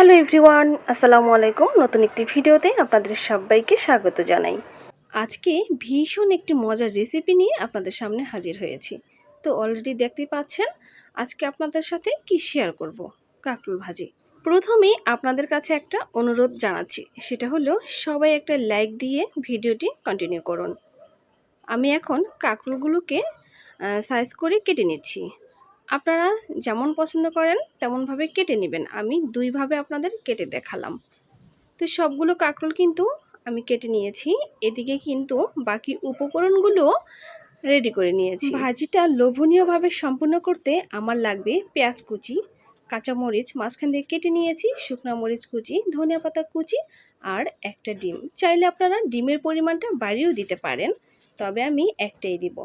Hello everyone, আসসালামু আলাইকুম। নতুন একটি ভিডিওতে আপনাদের সবাইকে স্বাগত জানাই। আজকে ভীষণ একটি মজার রেসিপি নিয়ে আপনাদের সামনে হাজির হয়েছি। তো অলরেডি দেখতেই পাচ্ছেন আজকে আপনাদের সাথে কি শেয়ার করব, কাঁকরোল ভাজি। প্রথমেই আপনাদের কাছে একটা অনুরোধ জানাচ্ছি, সেটা হলো সবাই একটা লাইক দিয়ে ভিডিওটি কন্টিনিউ করুন। আমি এখন কাঁকরোলগুলোকে সাইজ করে কেটে নিচ্ছি। আপনারা যেমন পছন্দ করেন তেমনভাবে কেটে নেবেন। আমি দুইভাবে আপনাদের কেটে দেখালাম। তো সবগুলো কাঁকরোল কিন্তু আমি কেটে নিয়েছি। এদিকে কিন্তু বাকি উপকরণগুলো রেডি করে নিয়েছি। ভাজিটা লোভনীয়ভাবে সম্পূর্ণ করতে আমার লাগবে পেঁয়াজ কুচি, কাঁচামরিচ মাঝখান দিয়ে কেটে নিয়েছি, শুকনো মরিচ কুচি, ধনিয়া পাতা কুচি আর একটা ডিম। চাইলে আপনারা ডিমের পরিমাণটা বাড়িয়েও দিতে পারেন, তবে আমি একটাই দিব।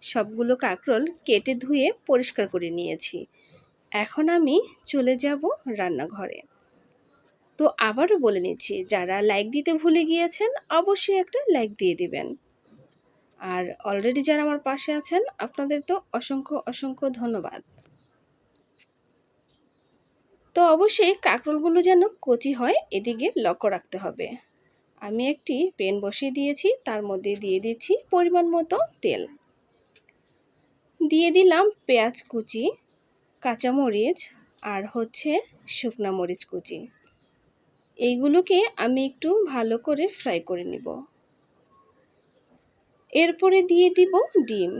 সবগুলো কাঁকরোল কেটে ধুয়ে পরিষ্কার করে নিয়েছি। এখন আমি চলে যাব রান্নাঘরে। তো আবারও বলে নিচ্ছি, যারা লাইক দিতে ভুলে গিয়েছেন অবশ্যই একটা লাইক দিয়ে দিবেন। আর অলরেডি যারা আমার পাশে আছেন আপনাদের তো অসংখ্য অসংখ্য ধন্যবাদ। তো অবশ্যই কাঁকরোলগুলো যেন কচি হয় এদিকে লক্ষ্য রাখতে হবে। আমি একটি প্যান বসিয়ে দিয়েছি, তার মধ্যে দিয়ে দিচ্ছি পরিমাণ মতো তেল। দিয়ে দিলাম পেঁয়াজ কুচি, কাঁচামরিচ আর শুকনা মরিচ কুচি। এইগুলোকে আমি একটু ভালো করে ফ্রাই করে নিব। এরপরে দিয়ে দিব ডিম।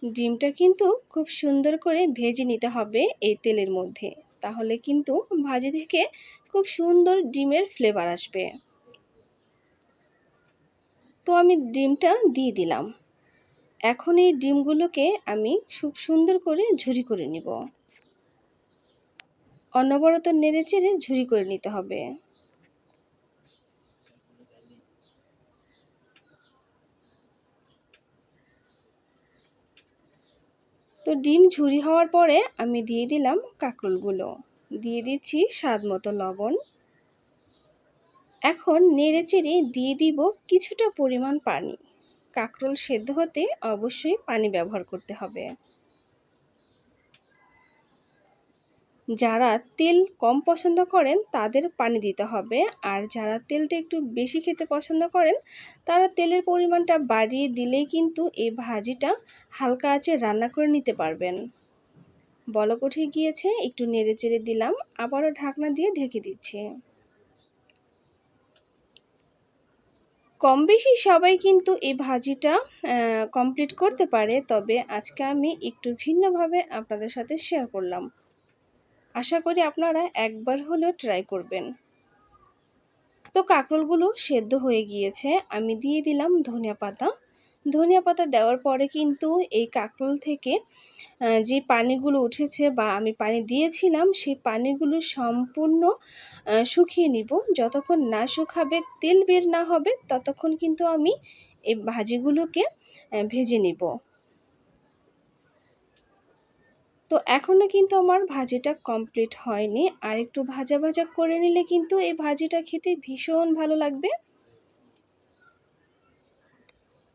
ডিমটা কিন্তু খুব সুন্দর করে ভেজে নিতে হবে এই তেলের মধ্যে, তাহলে কিন্তু ভাজি থেকে খুব সুন্দর ডিমের ফ্লেভার আসবে। তো আমি ডিমটা দিয়ে দিলাম। এখন এই ডিমগুলোকে আমি খুব সুন্দর করে ঝুরি করে নিব। অনবরত নেড়ে চেড়ে ঝুরি করে নিতে হবে। তো ডিম ঝুরি হওয়ার পরে আমি দিয়ে দিলাম কাঁকরোলগুলো, দিয়ে দিচ্ছি স্বাদ মতো লবণ। এখন নেড়ে চেড়ে দিয়ে দিব কিছুটা পরিমাণ পানি। কাঁকরোল সেদ্ধ হতে অবশ্যই পানি ব্যবহার করতে হবে। যারা তেল কম পছন্দ করেন তাদের পানি দিতে হবে, আর যারা তেলটা একটু বেশি খেতে পছন্দ করেন তারা তেলের পরিমাণটা বাড়িয়ে দিলেই কিন্তু এই ভাজিটা হালকা আঁচে রান্না করে নিতে পারবেন। বলক উঠে গিয়েছে, একটু নেড়ে চেড়ে দিলাম, আবারও ঢাকনা দিয়ে ঢেকে দিচ্ছি। কম বেশি সবাই কিন্তু এই ভাজিটা কমপ্লিট করতে পারে, তবে আজকে আমি একটু ভিন্নভাবে আপনাদের সাথে শেয়ার করলাম। আশা করি আপনারা একবার হলেও ট্রাই করবেন। তো কাঁকরোলগুলো সেদ্ধ হয়ে গিয়েছে, আমি দিয়ে দিলাম ধনিয়া পাতা। ধনিয়া পাতা দেওয়ার পরে কিন্তু এই কাঁকরোল থেকে যে পানিগুলো উঠেছে বা আমি পানি দিয়েছিলাম সেই পানিগুলো সম্পূর্ণ শুকিয়ে নিব। যতক্ষণ না শুকাবে, তেল বের না হবে, ততক্ষণ কিন্তু আমি এই ভাজিগুলোকে ভেজে নিব। তো এখনও কিন্তু আমার ভাজিটা কমপ্লিট হয়নি, আর একটু ভাজা ভাজা করে নিলে কিন্তু এই ভাজিটা খেতে ভীষণ ভালো লাগবে।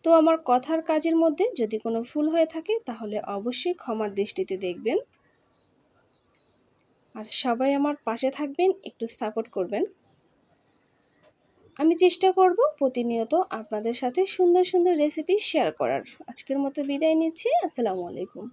তো আমার কথার কাজের মধ্যে যদি কোনো ভুল হয়ে থাকে তাহলে অবশ্যই ক্ষমার দৃষ্টিতে দেখবেন। আর সবাই আমার পাশে থাকবেন, একটু সাপোর্ট করবেন। আমি চেষ্টা করব প্রতিনিয়ত আপনাদের সাথে সুন্দর সুন্দর রেসিপি শেয়ার করার। আজকের মতো বিদায় নিচ্ছি। আসসালামু আলাইকুম।